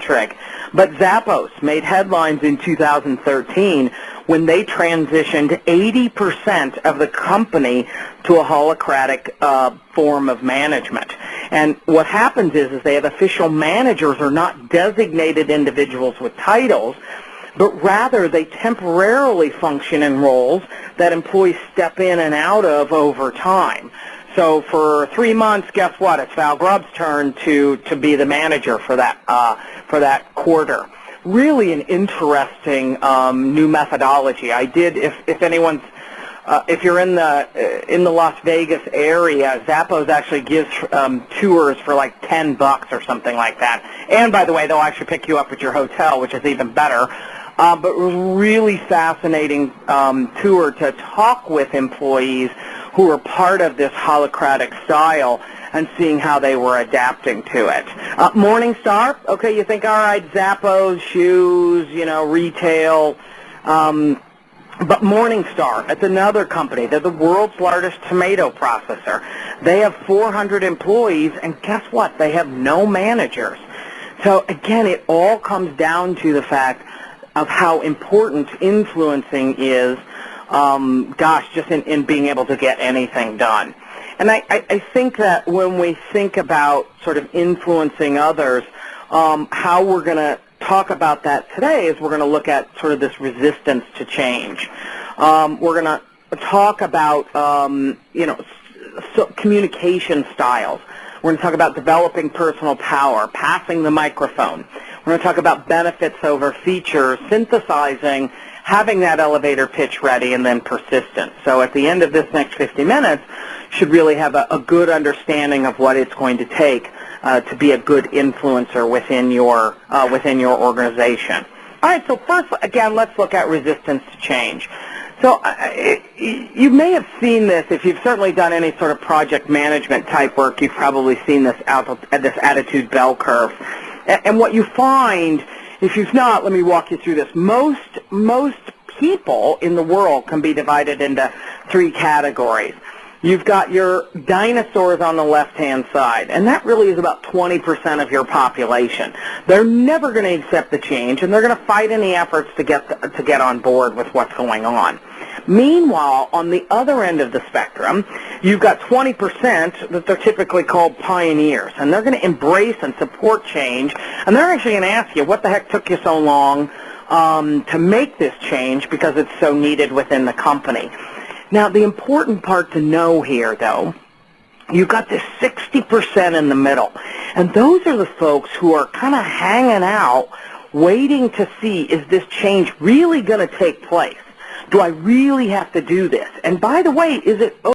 metric, but Zappos made headlines in 2013 when they transitioned 80% of the company to a holacratic form of management. And what happens is they have official managers or not designated individuals with titles, but rather they temporarily function in roles that employees step in and out of over time. So for 3 months, guess what? It's Val Grubb's turn to be the manager for that quarter. Really an interesting new methodology. I did, if anyone's if you're in the Las Vegas area, Zappos actually gives tours for like $10 or something like that. And by the way, they'll actually pick you up at your hotel, which is even better. But it was a really fascinating tour to talk with employees who were part of this holacratic style and seeing how they were adapting to it. Morningstar, okay, you think, all right, Zappos, shoes, retail. But Morningstar, it's another company. They're the world's largest tomato processor. They have 400 employees, and guess what? They have no managers. So, again, it all comes down to the fact of how important influencing is, just in being able to get anything done. And I think that when we think about sort of influencing others, how we're going to talk about that today is we're going to look at sort of this resistance to change. We're going to talk about, communication styles. We're going to talk about developing personal power, passing the microphone. We're going to talk about benefits over features, synthesizing, having that elevator pitch ready, and then persistence. So at the end of this next 50 minutes, should really have a good understanding of what it's going to take to be a good influencer within your organization. All right, so first, again, let's look at resistance to change. So you may have seen this. If you've certainly done any sort of project management type work, you've probably seen this this attitude bell curve. And what you find, if you've not, let me walk you through this. Most people in the world can be divided into 3 categories. You've got your dinosaurs on the left-hand side, and that really is about 20% of your population. They're never going to accept the change, and they're going to fight any efforts to get on board with what's going on. Meanwhile, on the other end of the spectrum, you've got 20% that they're typically called pioneers, and they're going to embrace and support change, and they're actually going to ask you, what the heck took you so long to make this change, because it's so needed within the company. Now, the important part to know here, though, you've got this 60% in the middle, and those are the folks who are kind of hanging out, waiting to see, is this change really going to take place? Do I really have to do this? And by the way, is it